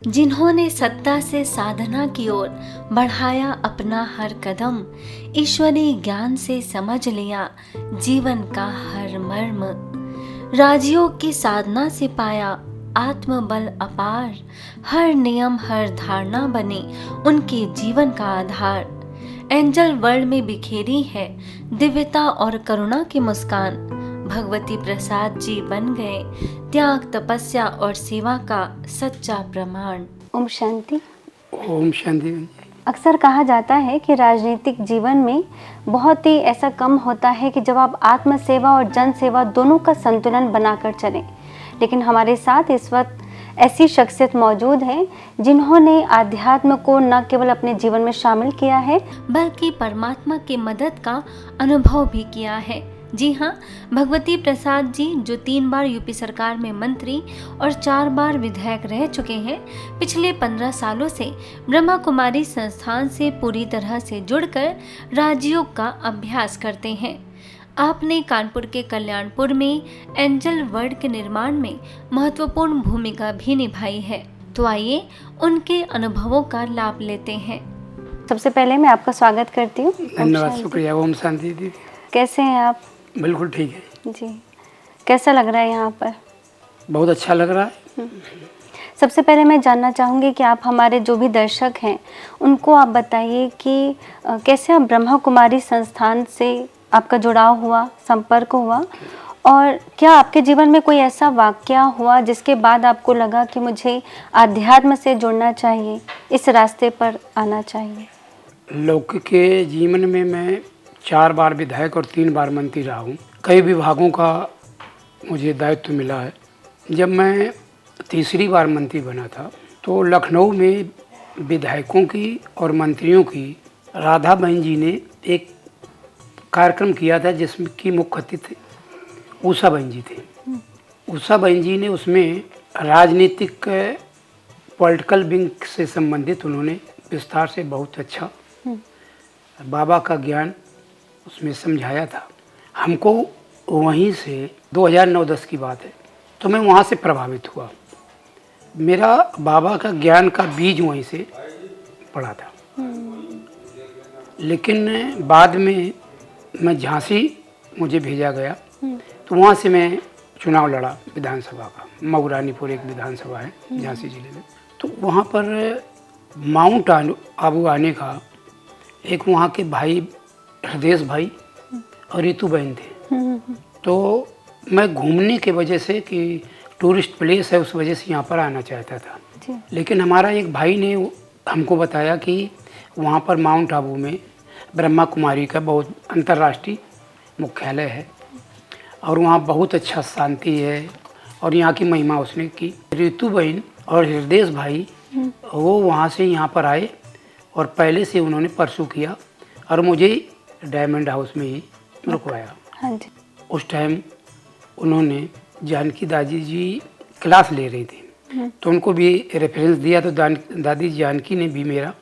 जिन्होंने सत्ता से साधना की ओर बढ़ाया अपना हर कदम, ईश्वरीय ज्ञान से समझ लिया जीवन का हर मर्म, राजयोग की साधना से पाया आत्मबल अपार, हर नियम हर धारणा बनी उनके जीवन का आधार। एंजल वर्ल्ड में बिखेरी है दिव्यता और करुणा की मुस्कान, भगवती प्रसाद जी बन गए त्याग तपस्या और सेवा का सच्चा प्रमाण। ओम शांति। ओम शांति। अक्सर कहा जाता है कि राजनीतिक जीवन में बहुत ही ऐसा कम होता है कि जब आप आत्म सेवा और जन सेवा दोनों का संतुलन बनाकर चलें, लेकिन हमारे साथ इस वक्त ऐसी शख्सियत मौजूद है जिन्होंने आध्यात्म को न केवल अपने जीवन में शामिल किया है बल्कि परमात्मा की मदद का अनुभव भी किया है। जी हाँ, भगवती प्रसाद जी जो 3 बार यूपी सरकार में मंत्री और 4 बार विधायक रह चुके हैं, पिछले 15 सालों से ब्रह्मा कुमारी संस्थान से पूरी तरह से जुड़कर राजयोग का अभ्यास करते हैं। आपने कानपुर के कल्याणपुर में एंजल वर्ल्ड के निर्माण में महत्वपूर्ण भूमिका भी निभाई है। तो आइए उनके अनुभवों का लाभ लेते हैं। सबसे पहले मैं आपका स्वागत करती हूँ। धन्यवाद, शुक्रिया। ओम शांति दीदी। कैसे हैं आप? बिल्कुल ठीक है जी। कैसा लग रहा है यहाँ पर? बहुत अच्छा लग रहा है। सबसे पहले मैं जानना चाहूँगी कि आप हमारे जो भी दर्शक हैं उनको आप बताइए कि कैसे आप ब्रह्मा कुमारी संस्थान से आपका जुड़ाव हुआ, संपर्क हुआ, और क्या आपके जीवन में कोई ऐसा वाकया हुआ जिसके बाद आपको लगा कि मुझे आध्यात्म से जुड़ना चाहिए, इस रास्ते पर आना चाहिए? लौकिक के जीवन में मैं 4 बार विधायक और 3 बार मंत्री रहा हूँ। कई विभागों का मुझे दायित्व मिला है। जब मैं तीसरी बार मंत्री बना था तो लखनऊ में विधायकों की और मंत्रियों की राधा बहन जी ने एक कार्यक्रम किया था जिसमें की मुख्य अतिथि उषा बहन जी थे। उषा बहन जी ने उसमें राजनीतिक पॉलिटिकल विंग से संबंधित उन्होंने विस्तार से बहुत अच्छा बाबा का ज्ञान उसमें समझाया था हमको। वहीं से 2009-10 की बात है, तो मैं वहाँ से प्रभावित हुआ। मेरा बाबा का ज्ञान का बीज वहीं से पड़ा था। लेकिन बाद में मैं झांसी मुझे भेजा गया, तो वहाँ से मैं चुनाव लड़ा विधानसभा का। मऊरानीपुर एक विधानसभा है झांसी जिले में। तो वहाँ पर माउंट आबू आने का एक वहाँ के भाई हृदय भाई और रितु बहन थे। तो मैं घूमने के वजह से कि टूरिस्ट प्लेस है उस वजह से यहाँ पर आना चाहता था। लेकिन हमारा एक भाई ने हमको बताया कि वहाँ पर माउंट आबू में ब्रह्मा कुमारी का बहुत अंतर्राष्ट्रीय मुख्यालय है और वहाँ बहुत अच्छा शांति है और यहाँ की महिमा उसने की। रितु बहन और हृदय भाई वो वहाँ से यहाँ पर आए और पहले से उन्होंने परसू किया और मुझे डायमंड हाउस में ही रुकवाया। हाँ जी। उस टाइम उन्होंने जानकी दादी जी क्लास ले रही थी तो उनको भी रेफरेंस दिया। तो दादी जानकी ने भी मेरा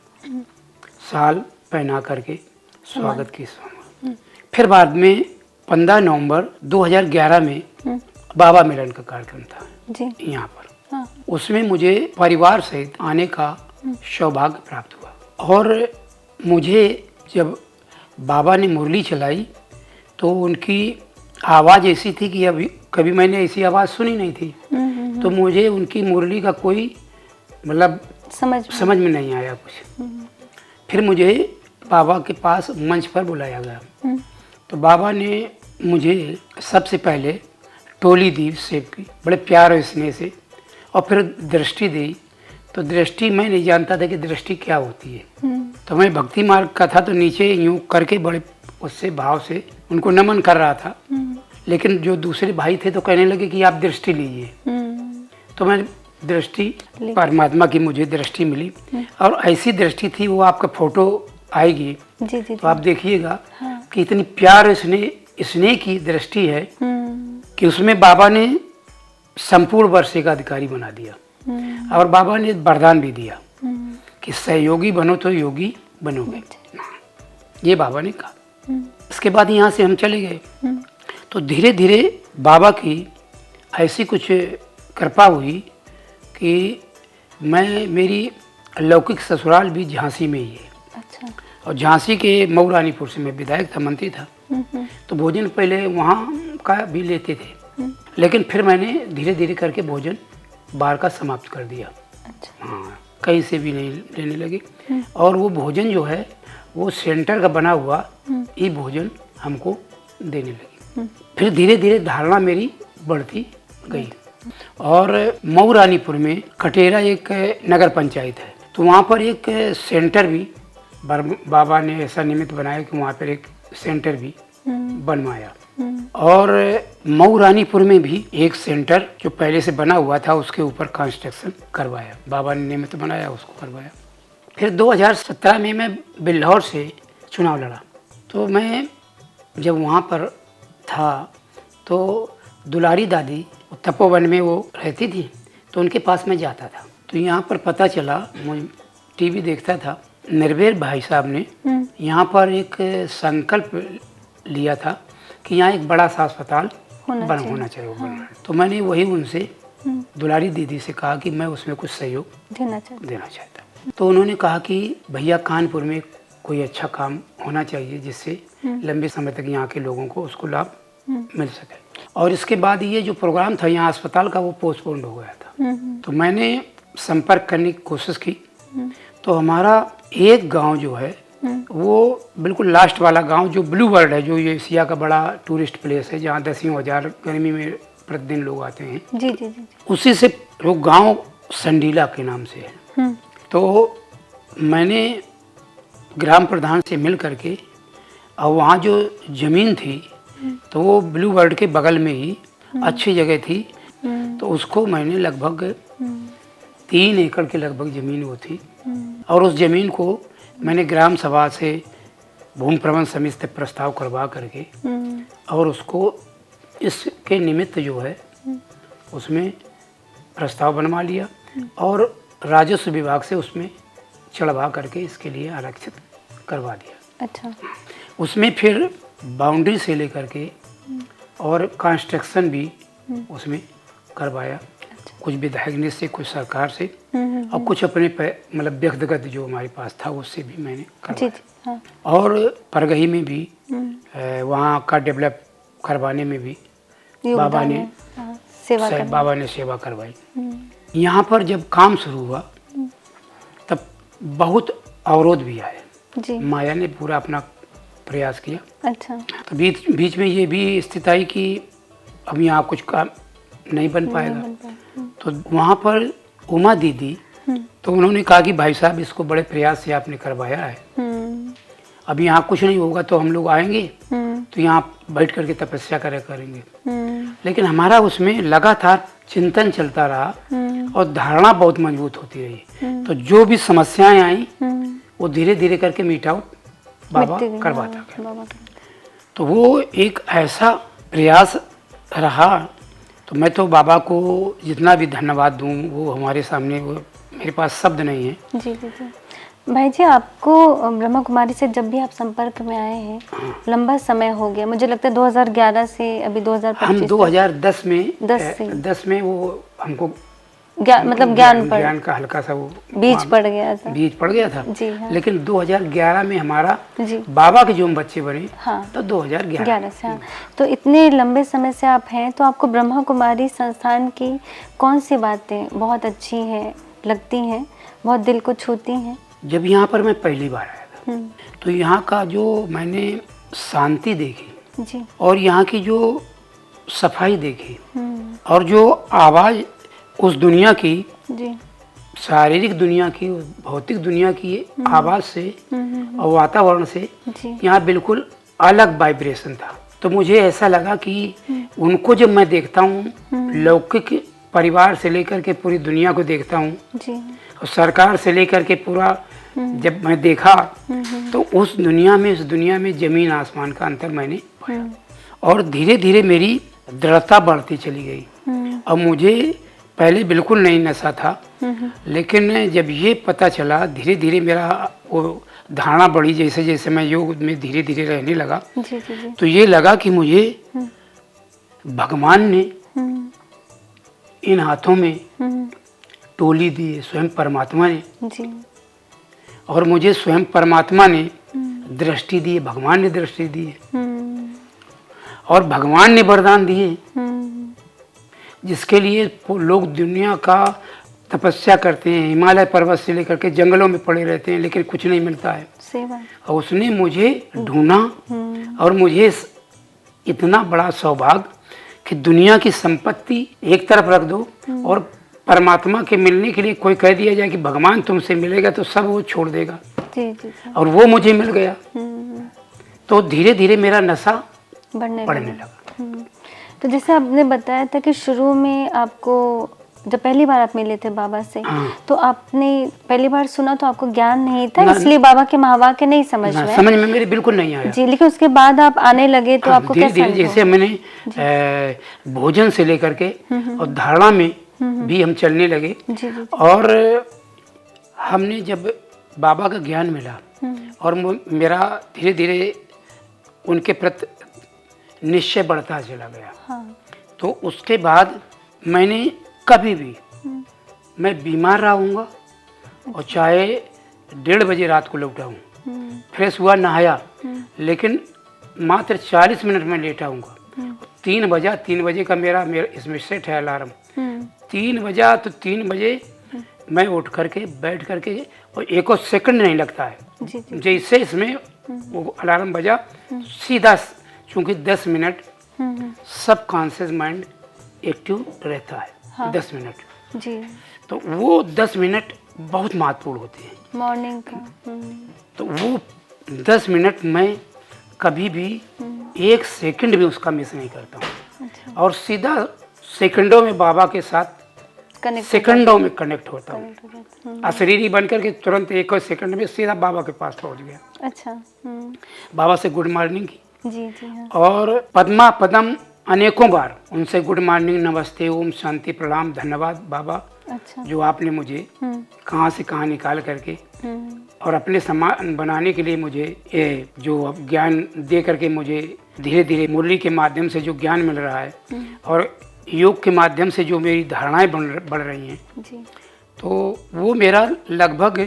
साल पहना करके स्वागत किया। फिर बाद में 15 नवंबर 2011 में बाबा मिलन का कार्यक्रम था जी यहाँ पर। हाँ। उसमें मुझे परिवार सहित आने का सौभाग्य प्राप्त हुआ और मुझे जब बाबा ने मुरली चलाई तो उनकी आवाज़ ऐसी थी कि अभी कभी मैंने ऐसी आवाज़ सुनी नहीं थी। तो मुझे उनकी मुरली का कोई मतलब समझ में नहीं आया कुछ। फिर मुझे बाबा के पास मंच पर बुलाया गया। तो बाबा ने मुझे सबसे पहले टोली दी सेब की, बड़े प्यार और स्नेह से, और फिर दृष्टि दी। तो दृष्टि मैं नहीं जानता था कि दृष्टि क्या होती है। तो मैं भक्ति मार्ग का था तो नीचे यूँ करके बड़े उससे भाव से उनको नमन कर रहा था। लेकिन जो दूसरे भाई थे तो कहने लगे कि आप दृष्टि लीजिए। तो मैं दृष्टि, परमात्मा की मुझे दृष्टि मिली और ऐसी दृष्टि थी, वो आपका फोटो आएगी जी, तो आप देखिएगा कि इतनी प्यार स्नेह की दृष्टि है कि उसमें बाबा ने संपूर्ण वर्षे का अधिकारी बना दिया और बाबा ने वरदान भी दिया कि सहयोगी बनो तो योगी बनोगे। ये बाबा ने कहा। इसके बाद यहाँ से हम चले गए। तो धीरे धीरे बाबा की ऐसी कुछ कृपा हुई कि मैं मेरी लौकिक ससुराल भी झांसी में ही है, अच्छा। और झांसी के मऊ रानीपुर से मैं विधायक था, मंत्री था। तो भोजन पहले वहाँ का भी लेते थे, लेकिन फिर मैंने धीरे धीरे करके भोजन बाहर का समाप्त कर दिया। अच्छा। हाँ, कहीं से भी नहीं लेने लगे। और वो भोजन जो है वो सेंटर का बना हुआ ये भोजन हमको देने लगी। फिर धीरे धीरे धारणा मेरी बढ़ती गई। और मऊ रानीपुर में कटेरा एक नगर पंचायत है, तो वहाँ पर एक सेंटर भी बाबा ने ऐसा निमित्त बनाया कि वहाँ पर एक सेंटर भी बनवाया। और मऊ रानीपुर में भी एक सेंटर जो पहले से बना हुआ था उसके ऊपर कंस्ट्रक्शन करवाया, बाबा ने निमित्त बनाया, उसको करवाया। फिर 2017 में मैं बिल्हौर से चुनाव लड़ा। तो मैं जब वहाँ पर था तो दुलारी दादी तपोवन में वो रहती थी, तो उनके पास मैं जाता था। तो यहाँ पर पता चला, मुझे टीवी देखता था, निर्भय भाई साहब ने यहाँ पर एक संकल्प लिया था कि यहाँ एक बड़ा सा अस्पताल होना चाहिए। हाँ। तो मैंने वही उनसे दुलारी दीदी से कहा कि मैं उसमें कुछ सहयोग देना चाहता। तो उन्होंने कहा कि भैया कानपुर में कोई अच्छा काम होना चाहिए जिससे लंबे समय तक यहाँ के लोगों को उसको लाभ मिल सके। और इसके बाद ये जो प्रोग्राम था यहाँ अस्पताल का वो पोस्टपोन्ड हो गया था। तो मैंने संपर्क करने की कोशिश की। तो हमारा एक गांव जो है वो बिल्कुल लास्ट वाला गांव जो ब्लू वर्ल्ड है, जो ये एशिया का बड़ा टूरिस्ट प्लेस है जहाँ 10,000 गर्मी में प्रतिदिन लोग आते हैं। जी जी जी। उसी से वो गांव संडीला के नाम से है। तो मैंने ग्राम प्रधान से मिल करके और वहाँ जो ज़मीन थी तो वो ब्लू वर्ल्ड के बगल में ही अच्छी जगह थी। तो उसको मैंने लगभग 3 एकड़ के लगभग ज़मीन वो थी, और उस ज़मीन को मैंने ग्राम सभा से भूमि प्रबंधन समिति से प्रस्ताव करवा करके और उसको इसके निमित्त जो है उसमें प्रस्ताव बनवा लिया और राजस्व विभाग से उसमें चढ़वा करके इसके लिए आरक्षित करवा दिया। अच्छा। उसमें फिर बाउंड्री से लेकर के और कंस्ट्रक्शन भी उसमें करवाया। अच्छा। कुछ विधायक से, कुछ सरकार से और कुछ अपने मतलब व्यक्तिगत जो हमारे पास था उससे भी मैंने करवाया। हाँ। और परगही में भी वहाँ का डेवलप करवाने में भी बाबा ने सेवा करवाई। यहाँ पर जब काम शुरू हुआ तब बहुत अवरोध भी आए। माया ने पूरा अपना प्रयास किया। अच्छा। तो बीच में ये भी स्थिति आई कि अब यहाँ कुछ काम नहीं बन पाएगा। तो वहाँ पर उमा दीदी, तो उन्होंने कहा कि भाई साहब इसको बड़े प्रयास से आपने करवाया है, अब यहाँ कुछ नहीं होगा तो हम लोग आएंगे तो यहाँ बैठ करके तपस्या करेंगे। लेकिन हमारा उसमें लगातार चिंतन चलता रहा और धारणा बहुत मजबूत होती रही। तो जो भी समस्याएं आई वो धीरे धीरे करके मीट आउट बाबा करवाता गया। तो वो एक ऐसा प्रयास रहा। तो मैं तो बाबा को जितना भी धन्यवाद दूं वो हमारे सामने, वो मेरे पास शब्द नहीं है। जी जी जी। भाई जी, आपको ब्रह्मा कुमारी से जब भी आप संपर्क में आए हैं, लंबा समय हो गया, मुझे लगता है 2011 से अभी 2025 हम 2010 में 10 में वो हमको ज्ञान का हल्का सा वो बीज पड़ गया था। जी हाँ। लेकिन 2011 में हमारा बाबा के जो बच्चे बने, हाँ, तो 2011 से। हाँ। तो इतने लंबे समय से आप हैं, तो आपको ब्रह्मा कुमारी संस्थान की कौन सी बातें बहुत अच्छी हैं, लगती हैं, बहुत दिल को छूती हैं? जब यहाँ पर मैं पहली बार आया था तो यहाँ का जो मैंने शांति देखी जी, और यहाँ की जो सफाई देखी और जो आवाज़ उस दुनिया की जी, शारीरिक दुनिया की, भौतिक दुनिया की आवाज़ से और वातावरण से यहाँ बिल्कुल अलग वाइब्रेशन था। तो मुझे ऐसा लगा कि उनको जब मैं देखता हूँ, लौकिक परिवार से लेकर के पूरी दुनिया को देखता हूँ और सरकार से लेकर के पूरा जब मैं देखा तो उस दुनिया में जमीन आसमान का अंतर मैंने पाया। और धीरे धीरे मेरी दृढ़ता बढ़ती चली गई। और मुझे पहले बिल्कुल नहीं नशा था, लेकिन जब ये पता चला, धीरे धीरे मेरा वो धारणा बढ़ी, जैसे जैसे मैं योग में धीरे धीरे रहने लगा जी। तो ये लगा कि मुझे भगवान ने इन हाथों में टोली दी है स्वयं परमात्मा ने, जी। और मुझे स्वयं परमात्मा ने दृष्टि दी है, भगवान ने दृष्टि दी है, और भगवान ने वरदान दिए, जिसके लिए लोग दुनिया का तपस्या करते हैं, हिमालय पर्वत से लेकर के जंगलों में पड़े रहते हैं, लेकिन कुछ नहीं मिलता है। सही बात। और उसने मुझे ढूंढा, और मुझे इतना बड़ा सौभाग्य कि दुनिया की संपत्ति एक तरफ रख दो और परमात्मा के मिलने के लिए कोई कह दिया जाए कि भगवान तुमसे मिलेगा, तो सब वो छोड़ देगा। जी जी जी। और वो मुझे मिल गया। तो धीरे धीरे मेरा नशा बढ़ने लगा। तो जैसे आपने बताया था कि शुरू में आपको जब पहली बार आप मिले थे बाबा से, तो आपने पहली बार सुना तो आपको ज्ञान नहीं था, इसलिए बाबा के महावाक्य नहीं समझ में मेरे बिल्कुल नहीं आया जी। लेकिन उसके बाद आप आने लगे तो आपको धीरे धीरे, जैसे मैंने भोजन से लेकर के और धारणा में भी हम चलने लगे जी जी। और हमने जब बाबा का ज्ञान मिला और मेरा धीरे धीरे उनके प्रति निश्चय बढ़ता चला गया। हाँ। तो उसके बाद मैंने कभी भी मैं बीमार रहूँगा और चाहे 1:30 बजे रात को लौटाऊँ, फ्रेश हुआ नहाया, लेकिन मात्र 40 मिनट में लेटा हूँगा। 3 बजे का मेरा इसमें सेट है अलार्म। 3 बजा तो 3 बजे मैं उठ करके बैठ करके, और एक और सेकंड नहीं लगता है जी जी। जैसे इसमें वो अलार्म बजा सीधा, चूँकि 10 मिनट सब कॉन्शियस माइंड एक्टिव रहता है। हाँ। 10 मिनट जी। तो वो 10 मिनट बहुत महत्वपूर्ण होते हैं मॉर्निंग का। तो वो 10 मिनट मैं कभी भी 1 सेकंड भी उसका मिस नहीं करता हूँ। अच्छा। और सीधा सेकंडों में बाबा के साथ सेकंडों में कनेक्ट होता हूँ। अशरीरी बन करके तुरंत 1 सेकंड में सीधा बाबा के पास पहुँच गया। अच्छा। बाबा से गुड मॉर्निंग की जी जी। हाँ। और पद्मा पदम अनेकों बार उनसे गुड मॉर्निंग, नमस्ते, ओम शांति, प्रणाम, धन्यवाद बाबा। अच्छा। जो आपने मुझे कहाँ से कहाँ निकाल करके और अपने समान बनाने के लिए मुझे ये जो ज्ञान दे करके मुझे धीरे धीरे मुरली के माध्यम से जो ज्ञान मिल रहा है और योग के माध्यम से जो मेरी धारणाएं बढ़ रही हैं जी। तो वो मेरा लगभग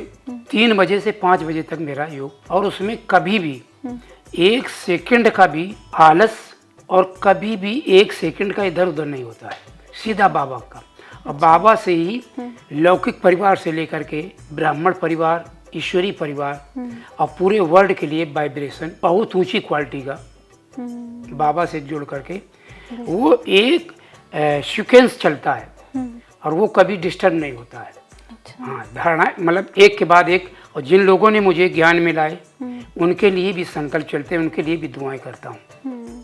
3 बजे से 5 बजे तक मेरा योग, और उसमें कभी भी 1 सेकंड का भी आलस और कभी भी 1 सेकंड का इधर उधर नहीं होता है, सीधा बाबा का। और बाबा से ही लौकिक परिवार से लेकर के ब्राह्मण परिवार, ईश्वरी परिवार और पूरे वर्ल्ड के लिए वाइब्रेशन बहुत ऊंची क्वालिटी का बाबा से जुड़ करके वो एक सीक्वेंस चलता है और वो कभी डिस्टर्ब नहीं होता है। अच्छा। हाँ, धारणा मतलब एक के बाद एक। और जिन लोगों ने मुझे ज्ञान मिलाए उनके लिए भी संकल्प चलते हैं, उनके लिए भी दुआएं करता हूँ।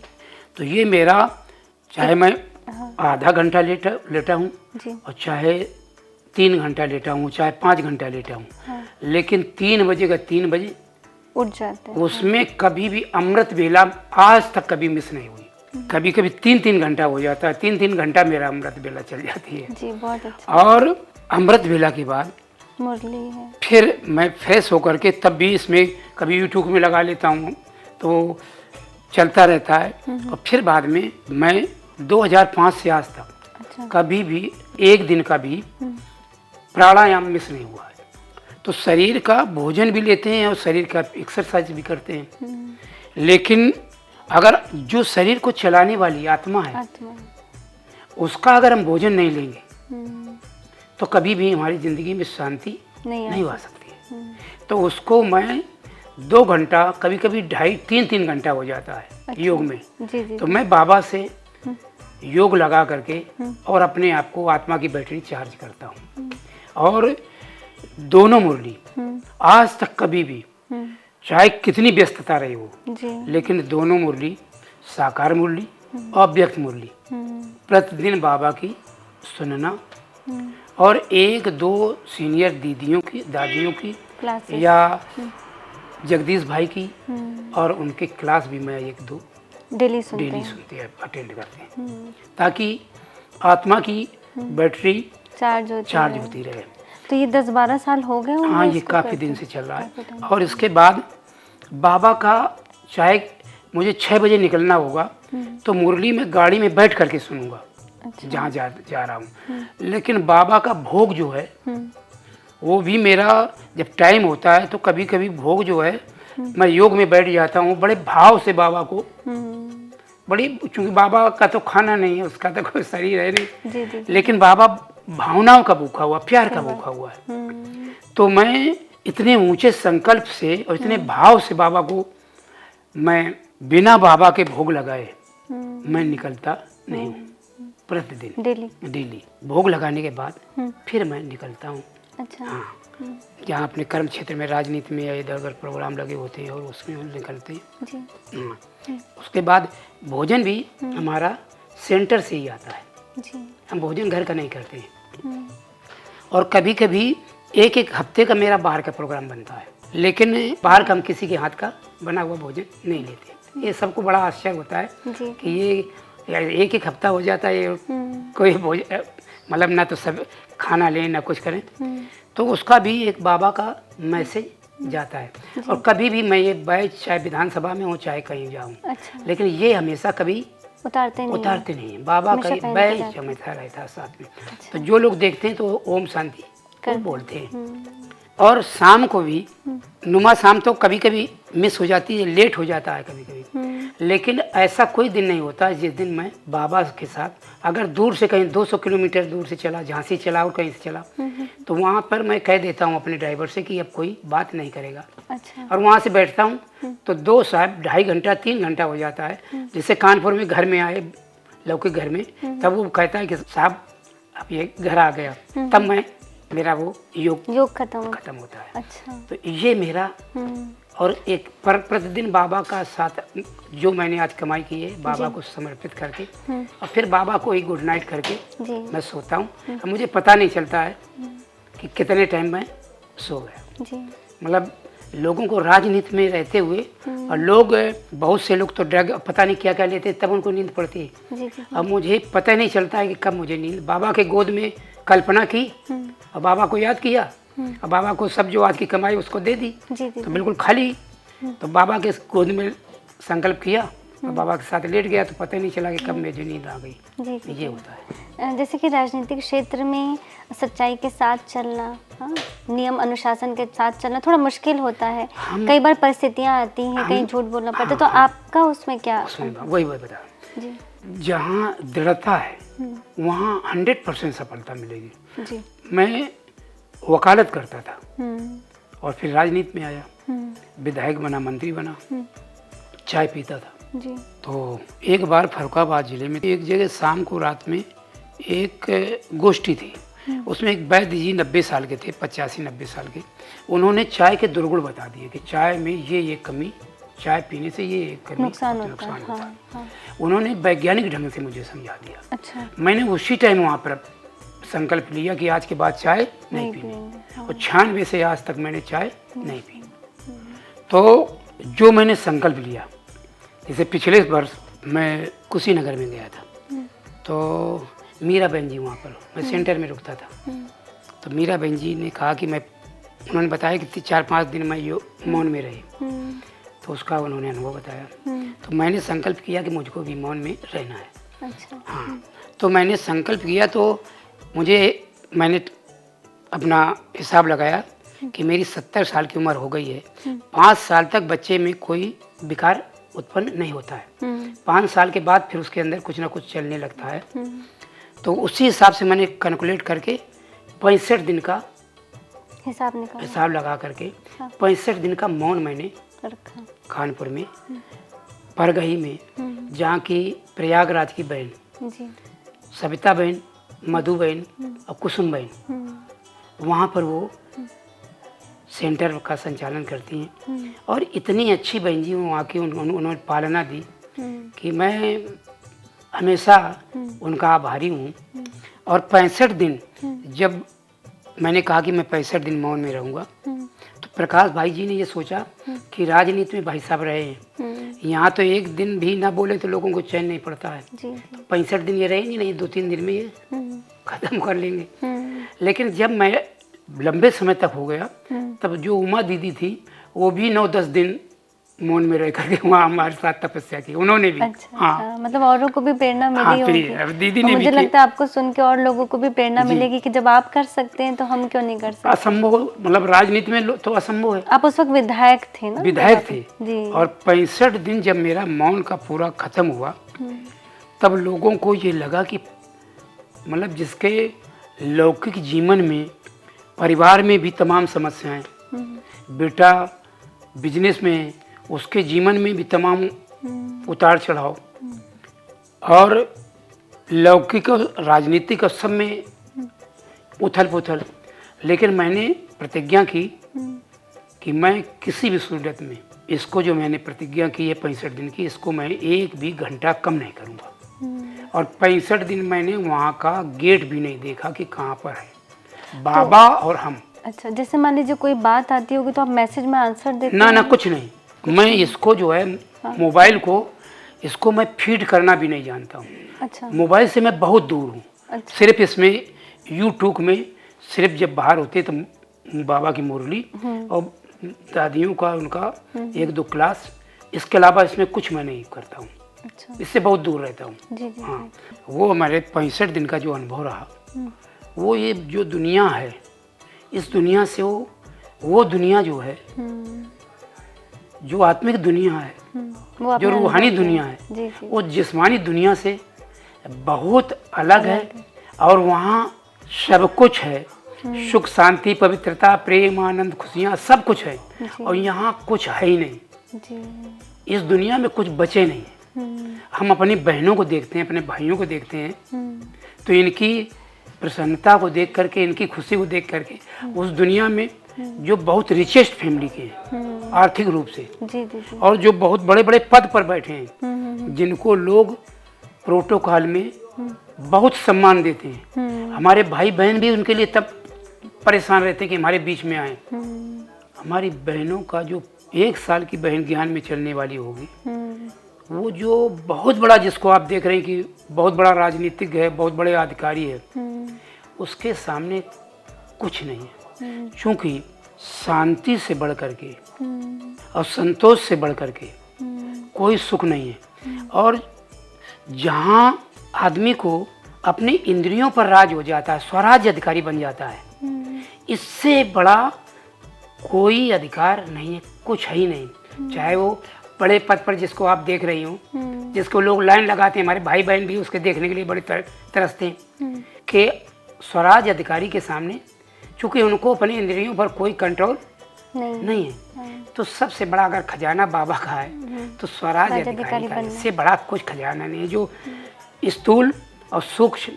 तो ये मेरा, चाहे मैं आधा घंटा लेटा हूँ और चाहे 3 घंटा लेटा हूँ, चाहे 5 घंटा लेटा हूँ, लेकिन 3 बजे का 3 बजे उठ जाते हैं। उसमें कभी भी अमृत वेला आज तक कभी मिस नहीं हुई। कभी कभी 3-3 घंटा हो जाता है, 3-3 घंटा मेरा अमृत वेला चल जाती है जी। बहुत अच्छा। और अमृत वेला के बाद मुरली है, फिर मैं फ्रेश होकर के तब भी इसमें कभी यूट्यूब में लगा लेता हूँ, तो चलता रहता है। और फिर बाद में मैं 2005 से आज तक अच्छा। कभी भी एक दिन का भी प्राणायाम मिस नहीं हुआ है। तो शरीर का भोजन भी लेते हैं और शरीर का एक्सरसाइज भी करते हैं, लेकिन अगर जो शरीर को चलाने वाली आत्मा है उसका अगर हम भोजन नहीं लेंगे तो कभी भी हमारी ज़िंदगी में शांति नहीं आ सकती है। तो उसको मैं 2 घंटा, कभी कभी 2.5-3 घंटा हो जाता है अच्छा। योग में जी। तो मैं बाबा से योग लगा करके और अपने आप को आत्मा की बैटरी चार्ज करता हूँ। और दोनों मुरली आज तक कभी भी, चाहे कितनी व्यस्तता रही हो, लेकिन दोनों मुरली, साकार मुरली और व्यक्त मुरली, प्रतिदिन बाबा की सुनना और 1-2 सीनियर दीदियों की, दादियों की या जगदीश भाई की और उनके क्लास भी मैं 1-2 डेली सुनते हैं, अटेंड करते हैं, ताकि आत्मा की बैटरी चार्ज होती रहे। तो ये 10-12 साल हो गए? हाँ, ये काफ़ी दिन से चल रहा है। और इसके बाद बाबा का, चाहे मुझे 6 बजे निकलना होगा तो मुरली में गाड़ी में बैठ करके सुनूंगा, जहाँ जा रहा हूँ। लेकिन बाबा का भोग जो है वो भी मेरा जब टाइम होता है तो कभी कभी भोग जो है मैं योग में बैठ जाता हूँ बड़े भाव से बाबा को, बड़ी, चूंकि बाबा का तो खाना नहीं है, उसका तो कोई शरीर है नहीं, जी। लेकिन बाबा भावनाओं का भूखा हुआ, प्यार का भूखा हुआ है। तो मैं इतने ऊंचे संकल्प से और इतने भाव से बाबा को मैं बिना बाबा के भोग लगाए मैं निकलता नहीं हूँ। प्रतिदिन डेली भोग लगाने के बाद फिर मैं निकलता हूँ। अच्छा। हाँ, जहाँ अपने कर्म क्षेत्र में, राजनीति में या इधर उधर प्रोग्राम लगे होते हैं और उसमें हम निकलते हैं। जी। हाँ। उसके बाद भोजन भी हमारा सेंटर से ही आता है। जी। हम भोजन घर का नहीं करते हैं। और कभी कभी एक हफ्ते का मेरा बाहर का प्रोग्राम बनता है, लेकिन बाहर का हम किसी के हाथ का बना हुआ भोजन नहीं लेते। ये सबको बड़ा आश्चर्य होता है कि ये एक हफ्ता हो जाता है, ये कोई भोजन मतलब ना तो सब खाना लें ना कुछ करें। तो उसका भी एक बाबा का मैसेज जाता है। और कभी भी मैं ये बैच चाहे विधानसभा में हो चाहे कहीं जाऊँ, लेकिन ये हमेशा कभी उतारते नहीं है। बाबा का बैच हमेशा रहता है साथ में। तो जो लोग देखते हैं तो ओम शांति वो बोलते हैं। और शाम को भी नुमा शाम तो कभी कभी मिस हो जाती है, लेट हो जाता है कभी कभी, लेकिन ऐसा कोई दिन नहीं होता जिस दिन मैं बाबा के साथ, अगर दूर से कहीं 200 किलोमीटर दूर से चला, झांसी चला और कहीं से चला, तो वहाँ पर मैं कह देता हूँ अपने ड्राइवर से कि अब कोई बात नहीं करेगा। अच्छा। और वहाँ से बैठता हूँ तो 2-2.5 घंटा 3 घंटा हो जाता है। जैसे कानपुर में घर में आए, लौकिक घर में, तब वो कहता है कि साहब अब ये घर आ गया, तब मैं मेरा वो योग खत्म होता है। अच्छा। तो ये मेरा और एक प्रतिदिन बाबा का साथ जो मैंने आज कमाई की है बाबा को समर्पित करके और फिर बाबा को ही गुड नाइट करके मैं सोता हूँ। अब मुझे पता नहीं चलता है कि कितने टाइम मैं सो गया। मतलब लोगों को राजनीति में रहते हुए और लोग, बहुत से लोग तो ड्रग पता नहीं क्या क्या लेते तब उनको नींद पड़ती है। अब मुझे पता नहीं चलता है कि कब मुझे नींद, बाबा के गोद में कल्पना की और बाबा को याद किया और बाबा को सब जो आज की कमाई उसको दे दी, तो बिल्कुल खाली। तो बाबा के गोद में संकल्प किया और बाबा के साथ लेट गया तो पता ही नहीं चला कि कब मुझे नींद आ गई। ये होता है। जैसे कि राजनीतिक क्षेत्र में सच्चाई के साथ चलना, हाँ, नियम अनुशासन के साथ चलना थोड़ा मुश्किल होता है। कई बार परिस्थितियाँ आती हैं, कहीं झूठ बोलना पड़ता है। तो आपका उसमें क्या? वही बता, जहाँ दृढ़ता है वहाँ 100% सफलता मिलेगी। जी। मैं वकालत करता था और फिर राजनीति में आया, विधायक बना, मंत्री बना, चाय पीता था। जी। तो एक बार फरुखाबाद जिले में एक जगह शाम को रात में एक गोष्ठी थी, उसमें एक वैद्य जी 90 साल के थे, 85-90 साल के। उन्होंने चाय के दुर्गुण बता दिए कि चाय में ये कमी, चाय पीने से ये कमी नुकसान होता है। हाँ। उन्होंने वैज्ञानिक ढंग से मुझे समझा दिया। अच्छा। मैंने उसी टाइम वहाँ पर संकल्प लिया कि आज के बाद चाय नहीं पीनी। और 96 से आज तक मैंने चाय नहीं पी। तो जो मैंने संकल्प लिया, जैसे पिछले वर्ष मैं कुशीनगर में गया था, तो मीरा बहन जी वहाँ पर, मैं सेंटर में रुकता था, तो मीरा बहन जी ने कहा कि उन्होंने बताया कि 4-5 दिन मैं मौन में रही, तो उसका उन्होंने अनुभव बताया। तो मैंने संकल्प किया कि मुझको भी मौन में रहना है। अच्छा। हाँ, तो मैंने संकल्प किया तो मैंने अपना हिसाब लगाया कि मेरी 70 साल की उम्र हो गई है, 5 साल तक बच्चे में कोई विकार उत्पन्न नहीं होता है। 5 साल के बाद फिर उसके अंदर कुछ ना कुछ चलने लगता है। तो उसी हिसाब से मैंने कैलकुलेट करके 65 दिन का हिसाब लगा करके 65 दिन का मौन मैंने रखा। कानपुर में, परगही में, जहाँ की प्रयागराज की बहन सविता बहन, मधु बहन और कुसुम बहन, वहाँ पर वो सेंटर का संचालन करती हैं। और इतनी अच्छी बहन जी वहाँ की, उन्होंने पालना दी कि मैं हमेशा उनका आभारी हूँ। और 65 दिन जब मैंने कहा कि मैं 65 दिन मौन में रहूँगा, तो प्रकाश भाई जी ने ये सोचा कि राजनीति में भाई साहब रहे हैं, यहाँ तो एक दिन भी ना बोले तो लोगों को चैन नहीं पड़ता है। 65 दिन ये रहेंगे नहीं, 2-3 दिन में ये खत्म कर लेंगे। लेकिन जब मैं लंबे समय तक हो गया, तब जो उमा दीदी थी वो भी 9-10 दिन मौन में रह करके वहाँ हमारे साथ तपस्या की उन्होंने भी। अच्छा, अच्छा, मतलब औरों को भी प्रेरणा मिली हाँ, होगी। अब दीदी तो ने भी मुझे की। लगता है आपको सुन के और लोगों को भी प्रेरणा जी। मिलेगी कि जब आप कर सकते हैं तो हम क्यों नहीं कर सकते। असंभव, मतलब राजनीति में तो असंभव है। आप उस वक्त विधायक थे ना? विधायक जब थे। आप- जी। और 65 दिन जब मेरा मौन का पूरा खत्म हुआ, तब लोगों को ये लगा कि मतलब जिसके लौकिक जीवन में, परिवार में भी तमाम समस्याएं, बेटा बिजनेस में, उसके जीवन में भी तमाम उतार चढ़ाव, और लौकिक और राजनीतिक और सब में उथल पुथल, लेकिन मैंने प्रतिज्ञा की कि मैं किसी भी सूरत में इसको, जो मैंने प्रतिज्ञा की है 65 दिन की, इसको मैं एक भी घंटा कम नहीं करूँगा। और 65 दिन मैंने वहाँ का गेट भी नहीं देखा कि कहाँ पर है बाबा और हम। अच्छा, जैसे मान लीजिए कोई बात आती होगी तो आप मैसेज में आंसर देते ना हैं? ना, कुछ नहीं। मैं इसको जो है मोबाइल को, इसको मैं फीड करना भी नहीं जानता हूँ। अच्छा, मोबाइल से मैं बहुत दूर हूँ। अच्छा। सिर्फ इसमें यूट्यूब में सिर्फ जब बाहर होते तो बाबा की मुरली और दादियों का उनका एक दो क्लास, इसके अलावा इसमें कुछ मैं नहीं करता हूँ। अच्छा, इससे बहुत दूर रहता हूँ। जी जी। हाँ, वो हमारे 65 दिन का जो अनुभव रहा, वो ये जो दुनिया है, इस दुनिया से वो दुनिया जो है, जो आत्मिक दुनिया है, वो जो आपने रूहानी अनुभव दुनिया किया। है, जी जी। वो जिस्मानी दुनिया से बहुत अलग है। और वहाँ सब कुछ है, सुख शांति पवित्रता प्रेम आनंद खुशियाँ सब कुछ है। और यहाँ कुछ है ही नहीं। जी। इस दुनिया में कुछ बचे नहीं है। हम अपनी बहनों को देखते हैं, अपने भाइयों को देखते हैं, तो इनकी प्रसन्नता को देख करके, इनकी खुशी को देख करके, उस दुनिया में जो बहुत रिचेस्ट फैमिली के हैं आर्थिक रूप से, जी जी जी। और जो बहुत बड़े बड़े पद पर बैठे हैं, जिनको लोग प्रोटोकॉल में बहुत सम्मान देते हैं। हमारे भाई बहन भी उनके लिए तब परेशान रहते हैं कि हमारे बीच में आए। हमारी बहनों का जो 1 साल की बहन ज्ञान में चलने वाली होगी, वो जो बहुत बड़ा, जिसको आप देख रहे हैं कि बहुत बड़ा राजनीतिक है, बहुत बड़े अधिकारी है, उसके सामने कुछ नहीं है। क्योंकि शांति से बढ़ करके और संतोष से बढ़ करके कोई सुख नहीं है। और जहाँ आदमी को अपनी इंद्रियों पर राज हो जाता है, स्वराज्य अधिकारी बन जाता है, इससे बड़ा कोई अधिकार नहीं है, कुछ है ही नहीं। चाहे वो बड़े पद पर, जिसको आप देख रही हो, जिसको लोग लाइन लगाते हैं, हमारे भाई बहन भी उसके देखने के लिए बड़े तरसते हैं कि स्वराज अधिकारी के सामने, चूँकि उनको अपनी इंद्रियों पर कोई कंट्रोल नहीं है, तो सबसे बड़ा अगर खजाना बाबा का है तो स्वराज अधिकारी का, इससे बड़ा कुछ खजाना नहीं है। जो स्थूल और सूक्ष्म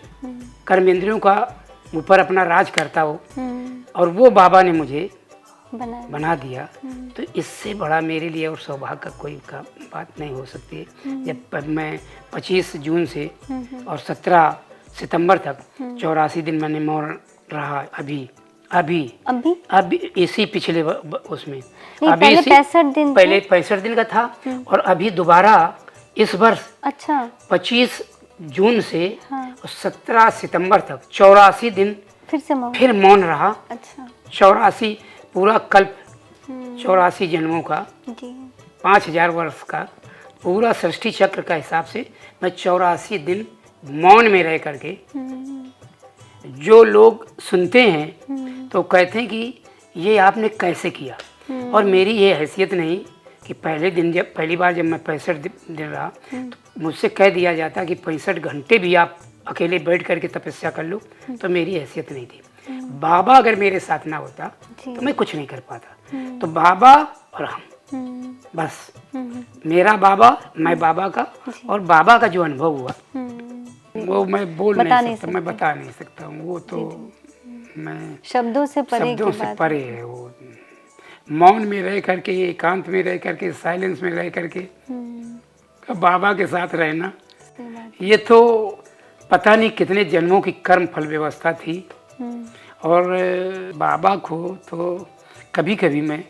कर्म इंद्रियों का ऊपर अपना राज करता हो, और वो बाबा ने मुझे बना दिया, तो इससे बड़ा मेरे लिए और सौभाग्य का कोई बात नहीं हो सकती है। जब मैं 25 जून से और 17 सितंबर तक 84 दिन मैंने मौन रहा। अभी इसी पिछले उसमें, अभी पहले 65 दिन, पहले 65 दिन का था, और अभी दोबारा इस वर्ष, अच्छा, 25 जून से 17 सितंबर तक 84 दिन फिर मौन रहा। अच्छा, 84 पूरा कल्प, 84 जन्मों का, 5000 वर्ष का पूरा सृष्टि चक्र का हिसाब से मैं 84 दिन मौन में रह करके, जो लोग सुनते हैं तो कहते हैं कि ये आपने कैसे किया। और मेरी ये हैसियत नहीं कि पहली बार जब मैं 65 दिन रहा, तो मुझसे कह दिया जाता कि 65 घंटे भी आप अकेले बैठ करके तपस्या कर लो, तो मेरी हैसियत नहीं थी। बाबा अगर मेरे साथ ना होता तो मैं कुछ नहीं कर पाता। तो बाबा और हम, बस मेरा बाबा, मैं बाबा का, और बाबा का जो अनुभव हुआ वो मैं बोल नहीं सकता, मैं बता नहीं सकता हूँ। वो तो मैं शब्दों से परे है। वो मौन में रह करके, एकांत में रह करके, साइलेंस में रह करके बाबा के साथ रहना, ये तो पता नहीं कितने जन्मों की कर्म फल व्यवस्था थी। और बाबा को तो कभी कभी मैं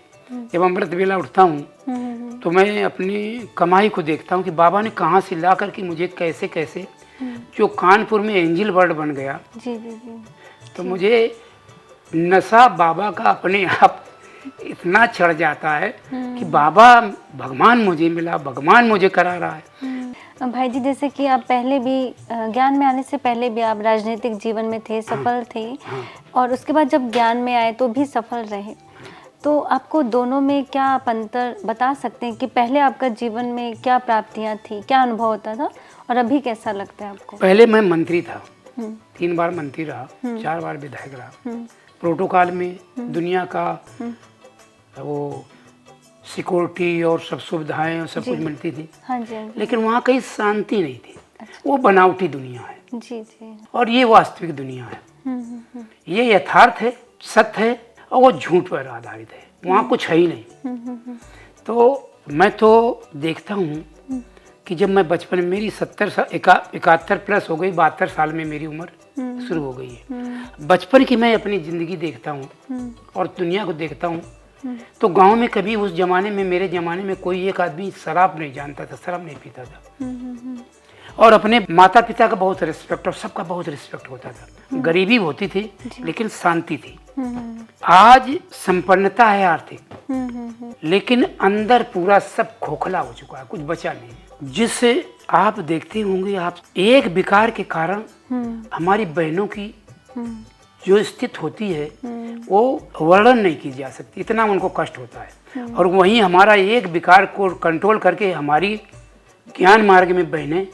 जब अमृत वेला उठता हूँ तो मैं अपनी कमाई को देखता हूँ कि बाबा ने कहाँ से ला करके मुझे कैसे कैसे, जो कानपुर में एंजल बर्ड बन गया, तो मुझे नशा बाबा का अपने आप इतना चढ़ जाता है कि बाबा भगवान मुझे मिला, भगवान मुझे करा रहा है। भाई जी, जैसे कि आप पहले भी ज्ञान में आने से पहले भी आप राजनीतिक जीवन में थे, सफल थे, और उसके बाद जब ज्ञान में आए तो भी सफल रहे। तो आपको दोनों में क्या आप अंतर बता सकते हैं कि पहले आपका जीवन में क्या प्राप्तियां थी, क्या अनुभव होता था, और अभी कैसा लगता है आपको? पहले मैं मंत्री था, 3 बार मंत्री रहा, 4 बार विधायक रहा। प्रोटोकॉल में दुनिया का वो सिक्योरिटी और सब सुविधाएं और सब कुछ मिलती थी। हाँ जी, हाँ जी। लेकिन वहाँ कहीं शांति नहीं थी। वो बनावटी दुनिया है जी जी। और ये वास्तविक दुनिया है। ये यथार्थ है, सत्य है, और वो झूठ पर आधारित है। वहाँ कुछ है ही नहीं। तो मैं तो देखता हूँ कि जब मैं बचपन में, मेरी 71 प्लस हो गई, 72 साल में मेरी उम्र शुरू हो गई है। बचपन की मैं अपनी ज़िंदगी देखता हूँ और दुनिया को देखता हूँ, तो गांव में कभी उस जमाने में, मेरे जमाने में, कोई एक आदमी शराब नहीं जानता था, शराब नहीं पीता था। और अपने माता पिता का बहुत रिस्पेक्ट और सबका बहुत रिस्पेक्ट होता था। गरीबी होती थी लेकिन शांति थी। आज संपन्नता है आर्थिक, लेकिन अंदर पूरा सब खोखला हो चुका है, कुछ बचा नहीं है। जिससे आप देखते होंगे, आप एक विकार के कारण हमारी बहनों की जो स्थिति होती है वो वर्णन नहीं की जा सकती, इतना उनको कष्ट होता है। और वहीं हमारा एक विकार को कंट्रोल करके हमारी ज्ञान मार्ग में बहनें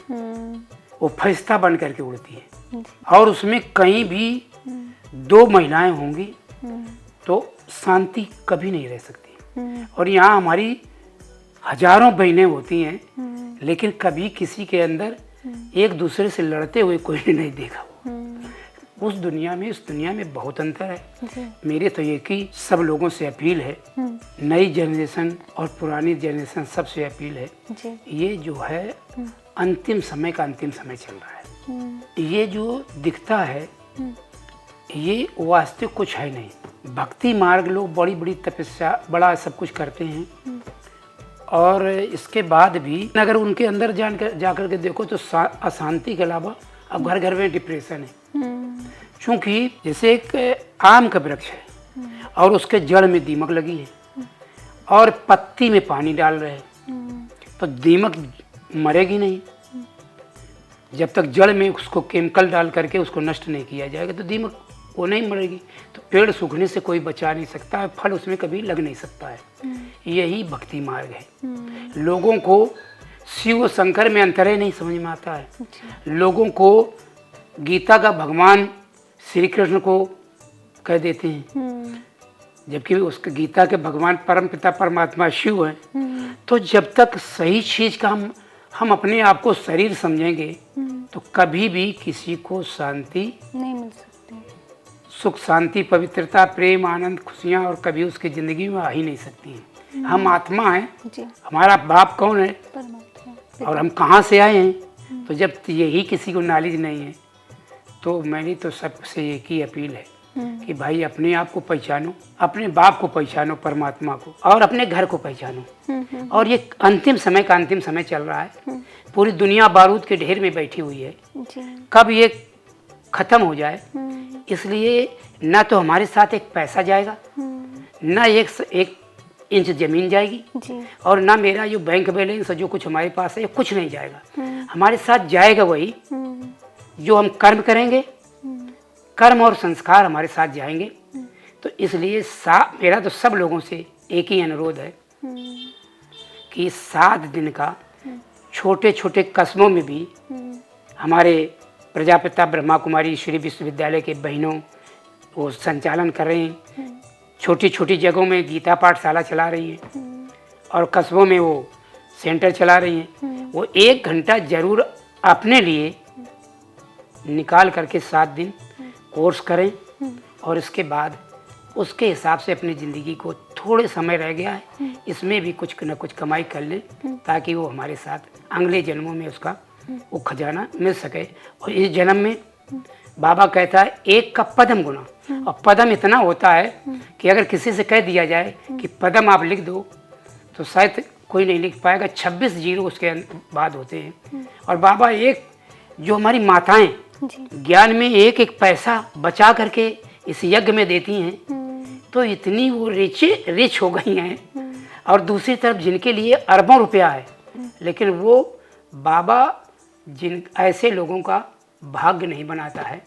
वो फरिश्ता बन करके उड़ती है। और उसमें कहीं भी 2 महिलाएं होंगी तो शांति कभी नहीं रह सकती। और यहाँ हमारी हजारों बहनें होती हैं, लेकिन कभी किसी के अंदर एक दूसरे से लड़ते हुए कोई नहीं देखा। उस दुनिया में, इस दुनिया में बहुत अंतर है। मेरे तो एक ही सब लोगों से अपील है, नई जनरेशन और पुरानी जनरेशन सबसे अपील है, ये जो है अंतिम समय का अंतिम समय चल रहा है। ये जो दिखता है ये वास्तविक कुछ है नहीं। भक्ति मार्ग लोग बड़ी बड़ी तपस्या, बड़ा सब कुछ करते हैं, और इसके बाद भी अगर उनके अंदर जाकर के देखो तो अशांति के अलावा अब घर घर में डिप्रेशन है। क्योंकि जैसे एक आम का वृक्ष है और उसके जड़ में दीमक लगी है और पत्ती में पानी डाल रहे हैं, तो दीमक मरेगी नहीं। जब तक जड़ में उसको केमिकल डाल करके उसको नष्ट नहीं किया जाएगा तो दीमक वो नहीं मरेगी। तो पेड़ सूखने से कोई बचा नहीं सकता है, फल उसमें कभी लग नहीं सकता है। यही भक्ति मार्ग है। लोगों को शिव शंकर में अंतर नहीं समझ में आता है। लोगों को गीता का भगवान श्री कृष्ण को कह देते हैं, जबकि उसके गीता के भगवान परम पिता परमात्मा शिव हैं। तो जब तक सही चीज का हम अपने आप को शरीर समझेंगे तो कभी भी किसी को शांति नहीं मिल सकती। सुख, शांति, पवित्रता, प्रेम, आनंद, खुशियाँ और कभी उसकी जिंदगी में आ ही नहीं सकती हैं। हम आत्मा हैं, हमारा बाप कौन है और हम कहाँ से आए हैं। तो जब यही किसी को नॉलेज नहीं है तो मेरी तो सबसे एक ही अपील है कि भाई अपने आप को पहचानो, अपने बाप को पहचानो, परमात्मा को, और अपने घर को पहचानो। और ये अंतिम समय का अंतिम समय चल रहा है। पूरी दुनिया बारूद के ढेर में बैठी हुई है, कब ये खत्म हो जाए। इसलिए ना तो हमारे साथ एक पैसा जाएगा, ना एक इंच जमीन जाएगी, और ना मेरा जो बैंक बैलेंस जो कुछ हमारे पास है कुछ नहीं जाएगा। हमारे साथ जाएगा वही जो हम कर्म करेंगे, कर्म और संस्कार हमारे साथ जाएंगे। तो इसलिए मेरा तो सब लोगों से एक ही अनुरोध है कि 7 दिन का छोटे छोटे कस्बों में भी हमारे प्रजापिता ब्रह्मा कुमारी ईश्वरी विश्वविद्यालय के बहनों वो संचालन कर रहे हैं। छोटी छोटी जगहों में गीता पाठशाला चला रही हैं और कस्बों में वो सेंटर चला रही हैं। वो 1 घंटा जरूर अपने लिए निकाल करके 7 दिन कोर्स करें, और इसके बाद उसके हिसाब से अपनी ज़िंदगी को, थोड़े समय रह गया है इसमें भी कुछ न कुछ कमाई कर ले, ताकि वो हमारे साथ अगले जन्मों में उसका वो खजाना मिल सके। और इस जन्म में बाबा कहता है 1 का पदम गुना, और पदम इतना होता है कि अगर किसी से कह दिया जाए कि पदम आप लिख दो तो शायद कोई नहीं लिख पाएगा। 26 जीरो उसके बाद होते हैं। और बाबा एक जो हमारी माताएं ज्ञान में एक एक पैसा बचा करके इस यज्ञ में देती हैं, तो इतनी वो रिच हो गई हैं, और दूसरी तरफ जिनके लिए अरबों रुपया है, लेकिन वो बाबा जिन ऐसे लोगों का भाग्य नहीं बनाता है।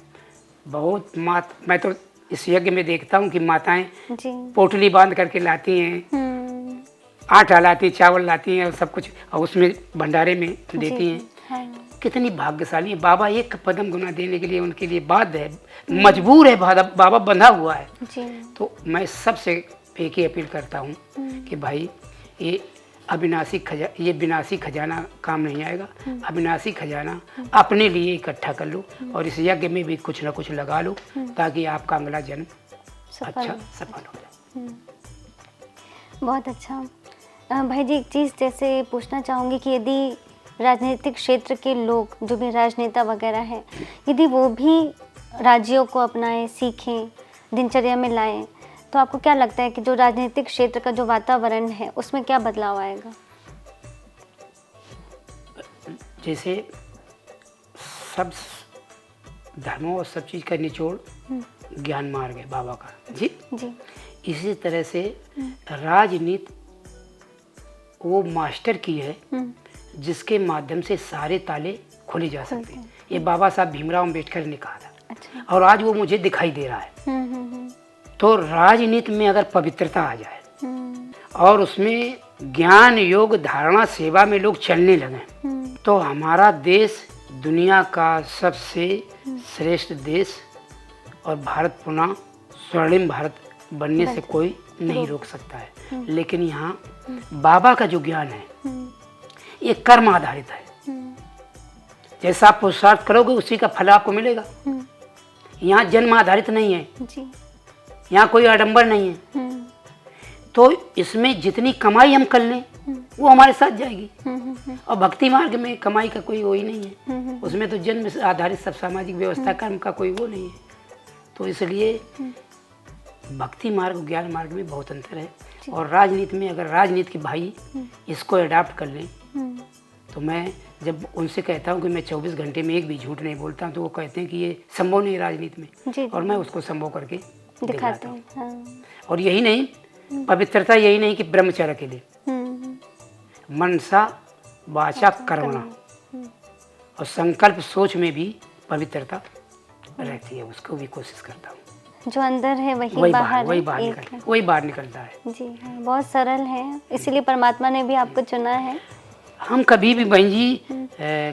बहुत मैं तो इस यज्ञ में देखता हूँ कि माताएं जी। पोटली बांध करके लाती हैं, आटा लाती, चावल लाती हैं और सब कुछ, और उसमें भंडारे में देती हैं। हाँ। कितनी भाग्यशाली है। बाबा एक कदम गुना देने के लिए उनके लिए बाध्य है, मजबूर है, बाबा बंधा हुआ है। जी। तो मैं सबसे एक ही अपील करता हूँ कि भाई ये ये विनाशी खजाना काम नहीं आएगा। अविनाशी खजाना अपने लिए इकट्ठा कर लो और इस यज्ञ में भी कुछ ना कुछ लगा लो, ताकि आपका अगला जन्म अच्छा सफल हो जाए। बहुत अच्छा। भाई जी, एक चीज़ जैसे पूछना चाहूँगी कि यदि राजनीतिक क्षेत्र के लोग, जो भी राजनेता वगैरह हैं, यदि वो भी राज्यों को अपनाएं, सीखें, दिनचर्या में लाएं, तो आपको क्या लगता है कि जो राजनीतिक क्षेत्र का जो वातावरण है उसमें क्या बदलाव आएगा? जैसे सब धर्मों और सब चीज़ का निचोड़ ज्ञान मार्ग है बाबा का। जी जी। इसी तरह से राजनीति वो मास्टर की है जिसके माध्यम से सारे ताले खोले जा सकते हैं। ये बाबा साहब भीमराव अम्बेडकर ने कहा था। अच्छा। और आज वो मुझे दिखाई दे रहा है। तो राजनीति में अगर पवित्रता आ जाए और उसमें ज्ञान, योग, धारणा, सेवा में लोग चलने लगे, तो हमारा देश दुनिया का सबसे श्रेष्ठ देश और भारत पुनः स्वर्णिम भारत बनने से कोई नहीं रोक सकता है। लेकिन यहाँ बाबा का जो ज्ञान है ये कर्म आधारित है। जैसा आप पुरुषार्थ करोगे उसी का फल आपको मिलेगा। यहाँ जन्म आधारित नहीं है, यहाँ कोई आडंबर नहीं है। तो इसमें जितनी कमाई हम कर लें वो हमारे साथ जाएगी। और भक्ति मार्ग में कमाई का कोई वो ही नहीं है, उसमें तो जन्म आधारित सब सामाजिक व्यवस्था कर्म का कोई वो नहीं है। तो इसलिए भक्ति मार्ग, ज्ञान मार्ग में बहुत अंतर है। और राजनीति में अगर राजनीति के भाई इसको अडाप्ट कर लें, तो मैं जब उनसे कहता हूँ कि मैं 24 घंटे में एक भी झूठ नहीं बोलता, तो वो कहते हैं कि ये संभव नहीं है राजनीति में। और मैं उसको संभव करके दिखाता हूँ। हाँ। और यही नहीं, पवित्रता यही नहीं कि ब्रह्मचर्य के लिए, मनसा वाचा कर्मणा और संकल्प सोच में भी पवित्रता रहती है, उसको भी कोशिश करता हूँ। जो अंदर है वही बाहर निकलता है। जी हाँ, बहुत सरल है, इसीलिए परमात्मा ने भी आपको चुना है। हम कभी भी बहन जी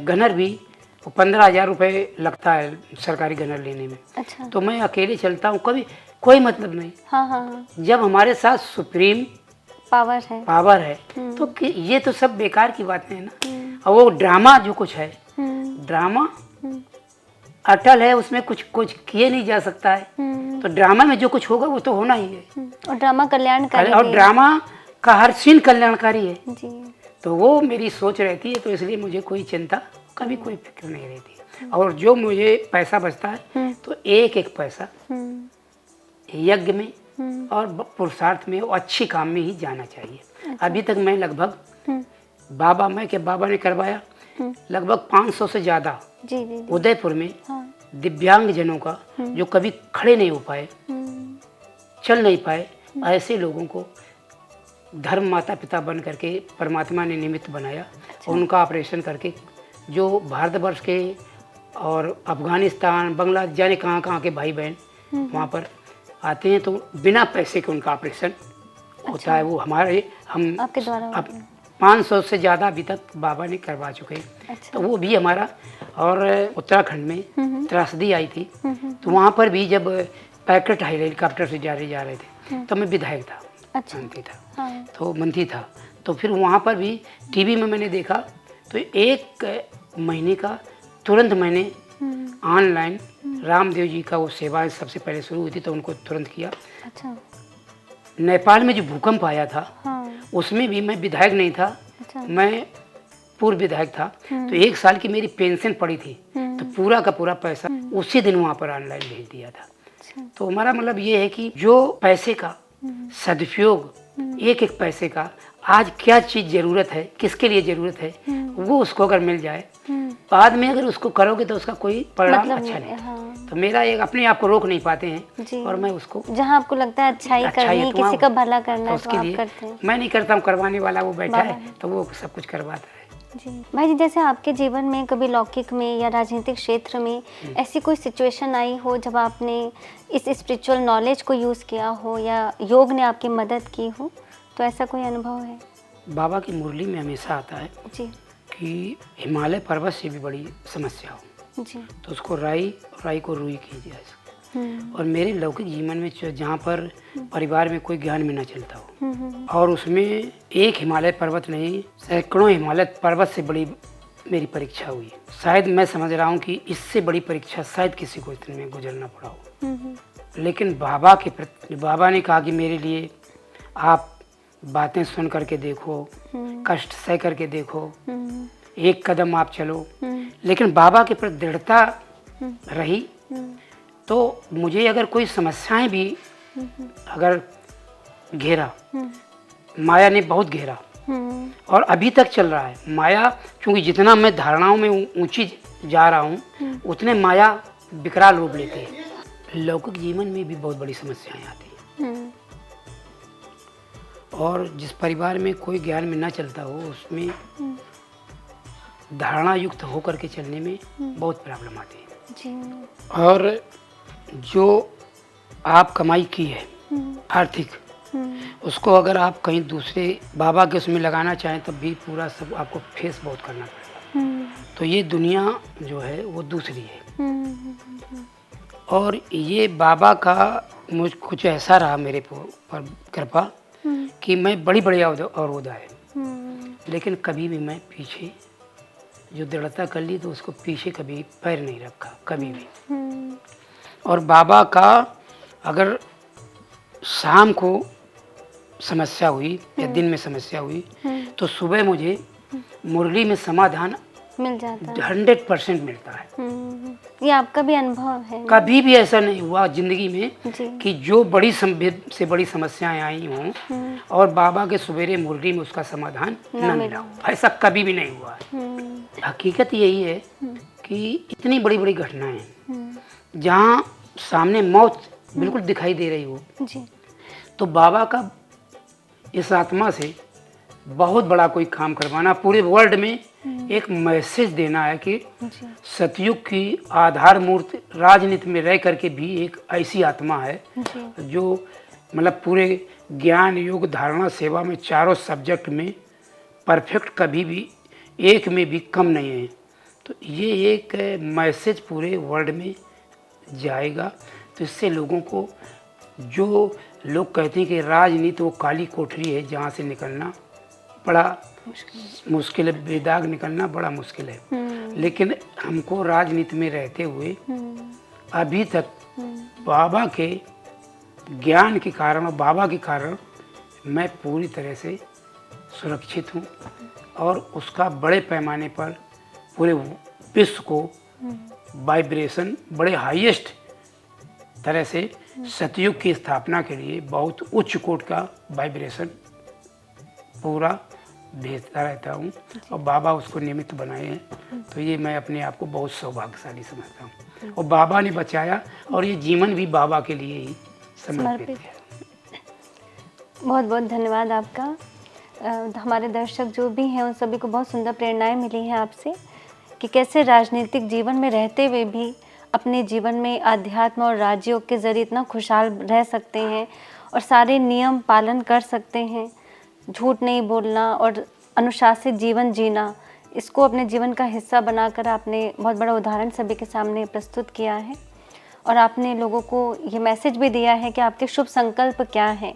गनर भी 15,000 रुपये लगता है सरकारी गनर लेने में। अच्छा। तो मैं अकेले चलता हूँ, कभी कोई मतलब नहीं। हाँ हाँ। जब हमारे साथ सुप्रीम पावर है तो ये तो सब बेकार की बातें हैं ना। और वो ड्रामा जो कुछ है, ड्रामा अटल है, उसमें कुछ किए नहीं जा सकता है। तो ड्रामा में जो कुछ होगा वो तो होना ही है। और ड्रामा कल्याणकारी, और ड्रामा का हर सीन कल्याणकारी है जी। तो वो मेरी सोच रहती है। तो इसलिए मुझे कोई चिंता, कभी कोई फिक्र नहीं रहती। और जो मुझे पैसा बचता है तो एक एक पैसा यज्ञ में और पुरुषार्थ में, वो अच्छी काम में ही जाना चाहिए। अच्छा। अभी तक मैं लगभग बाबा ने करवाया लगभग 500 से ज़्यादा उदयपुर में दिव्यांग जनों का, जो कभी खड़े नहीं हो पाए, चल नहीं पाए, ऐसे लोगों को धर्म माता पिता बन करके परमात्मा ने निमित्त बनाया। अच्छा। उनका ऑपरेशन करके, जो भारतवर्ष के और अफगानिस्तान, बांग्लादेश, जाने कहाँ के भाई बहन वहाँ पर आते हैं, तो बिना पैसे के उनका ऑपरेशन होता है। वो हम आपके द्वारा 500 से ज़्यादा अभी तक बाबा ने करवा चुके हैं। अच्छा। तो वो भी हमारा। और उत्तराखंड में त्रासदी आई थी, तो वहाँ पर भी जब पैकेट हेलीकॉप्टर से जा रहे थे, तो मैं विधायक था। अच्छा। मंत्री था। हाँ। तो मंत्री था, तो फिर वहाँ पर भी टीवी में मैंने देखा, तो 1 महीने का तुरंत मैंने ऑनलाइन रामदेव जी का वो सेवाएं सबसे पहले शुरू हुई थी, तो उनको तुरंत किया। अच्छा। नेपाल में जो भूकंप आया था, हाँ। उसमें भी मैं विधायक नहीं था। अच्छा। मैं पूर्व विधायक था। तो 1 साल की मेरी पेंशन पड़ी थी, तो पूरा का पूरा पैसा उसी दिन वहाँ पर ऑनलाइन भेज दिया था। अच्छा। तो हमारा मतलब ये है कि जो पैसे का सदुपयोग, एक एक पैसे का आज क्या चीज़ ज़रूरत है, किसके लिए ज़रूरत है, वो उसको अगर मिल जाए बाद में अगर उसको करोगे तो उसका कोई परिणाम मतलब अच्छा नहीं, नहीं। हाँ। तो मेरा एक अपने आप को रोक नहीं पाते हैं जी। और मैं उसको जहाँ आपको लगता है अच्छाई अच्छा करनी है है, तो किसी वहाँ- का भला करना तो है, तो उसके आप लिए करते हैं। मैं नहीं करता हूँ, करवाने वाला वो बैठा बाबा है है। तो वो सब कुछ करवाता है। जी भाई जी, जैसे आपके जीवन में कभी लौकिक में या राजनीतिक क्षेत्र में ऐसी कोई सिचुएशन आई हो जब आपने इस स्पिरिचुअल नॉलेज को यूज़ किया हो या योग ने आपकी मदद की हो, तो ऐसा कोई अनुभव है? बाबा की मुरली में हमेशा आता है जी कि हिमालय पर्वत से भी बड़ी समस्या हो जी। तो उसको राई को रुई कीजिए। और मेरे लौकिक जीवन में जहाँ पर परिवार में कोई ज्ञान में न चलता हो और उसमें एक हिमालय पर्वत नहीं सैकड़ों हिमालय पर्वत से बड़ी मेरी परीक्षा हुई। शायद मैं समझ रहा हूँ कि इससे बड़ी परीक्षा शायद किसी को इतने में गुजरना पड़ा हो। लेकिन बाबा के प्रति बाबा ने कहा कि मेरे लिए आप बातें सुन करके देखो, कष्ट सह करके देखो, एक कदम आप चलो। लेकिन बाबा के प्रति दृढ़ता रही तो मुझे अगर कोई समस्याएं भी अगर घेरा, माया ने बहुत घेरा और अभी तक चल रहा है माया, क्योंकि जितना मैं धारणाओं में ऊंची जा रहा हूँ उतने माया विकराल रूप लेती है। लौकिक जीवन में भी बहुत बड़ी समस्याएं आती हैं और जिस परिवार में कोई ज्ञान में ना चलता हो उसमें धारणा युक्त होकर के चलने में बहुत प्रॉब्लम आती है। जी। और जो आप कमाई की है आर्थिक, उसको अगर आप कहीं दूसरे बाबा के उसमें लगाना चाहें तब भी पूरा सब आपको फेस बहुत करना पड़ेगा। तो ये दुनिया जो है वो दूसरी है। और ये बाबा का मुझ कुछ ऐसा रहा मेरे पर कृपा कि मैं बड़ी बड़ी अवरोधा है लेकिन कभी भी मैं पीछे जो दृढ़ता कर ली तो उसको पीछे कभी पैर नहीं रखा कभी भी। और बाबा का अगर शाम को समस्या हुई या दिन में समस्या हुई तो सुबह मुझे मुरली में समाधान मिल जाता है, 100% मिलता है। ये आपका भी अनुभव है? कभी भी ऐसा नहीं हुआ जिंदगी में जी। कि जो बड़ी से बड़ी समस्याएं आई हों और बाबा के सवेरे मुरली में उसका समाधान न मिला, ऐसा कभी भी नहीं हुआ है। हकीकत यही है कि इतनी बड़ी बड़ी घटनाएं जहाँ सामने मौत बिल्कुल दिखाई दे रही हो जी। तो बाबा का इस आत्मा से बहुत बड़ा कोई काम करवाना, पूरे वर्ल्ड में एक मैसेज देना है कि सतयुग की आधार मूर्ति राजनीति में रह करके भी एक ऐसी आत्मा है जो मतलब पूरे ज्ञान योग धारणा सेवा में चारों सब्जेक्ट में परफेक्ट, कभी भी एक में भी कम नहीं है। तो ये एक मैसेज पूरे वर्ल्ड में जाएगा। तो इससे लोगों को, जो लोग कहते हैं कि राजनीति वो काली कोठरी है जहाँ से निकलना बड़ा मुश्किल है, बेदाग निकलना बड़ा मुश्किल है। लेकिन हमको राजनीति में रहते हुए अभी तक बाबा के ज्ञान के कारण और बाबा के कारण मैं पूरी तरह से सुरक्षित हूँ और उसका बड़े पैमाने पर पूरे विश्व को वाइब्रेशन बड़े हाईएस्ट तरह से सतयुग की स्थापना के लिए बहुत उच्च कोट का वाइब्रेशन पूरा भेजता रहता हूँ और बाबा उसको निमित्त बनाए हैं। तो ये मैं अपने आप को बहुत सौभाग्यशाली समझता हूँ और बाबा ने बचाया और ये जीवन भी बाबा के लिए ही समर्पित है। बहुत बहुत धन्यवाद आपका। हमारे दर्शक जो भी हैं उन सभी को बहुत सुंदर प्रेरणाएं मिली हैं आपसे कि कैसे राजनीतिक जीवन में रहते हुए भी अपने जीवन में आध्यात्म और राजयोग के ज़रिए इतना खुशहाल रह सकते हैं और सारे नियम पालन कर सकते हैं, झूठ नहीं बोलना और अनुशासित जीवन जीना, इसको अपने जीवन का हिस्सा बनाकर आपने बहुत बड़ा उदाहरण सभी के सामने प्रस्तुत किया है। और आपने लोगों को ये मैसेज भी दिया है कि आपके शुभ संकल्प क्या हैं,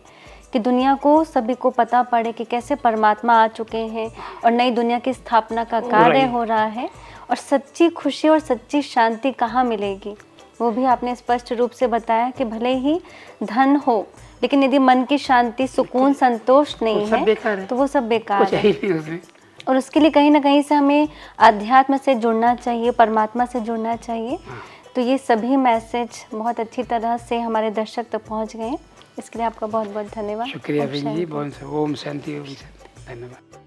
कि दुनिया को सभी को पता पड़े कि कैसे परमात्मा आ चुके हैं और नई दुनिया की स्थापना का कार्य हो रहा है और सच्ची खुशी और सच्ची शांति कहाँ मिलेगी वो भी आपने स्पष्ट रूप से बताया कि भले ही धन हो लेकिन यदि मन की शांति, सुकून, संतोष नहीं है तो वो सब बेकार है। और उसके लिए कहीं ना कहीं से हमें अध्यात्म से जुड़ना चाहिए, परमात्मा से जुड़ना चाहिए। तो ये सभी मैसेज बहुत अच्छी तरह से हमारे दर्शक तक पहुंच गए। इसके लिए आपका बहुत बहुत धन्यवाद। शुक्रिया जी, बहुत ओम शांति, धन्यवाद।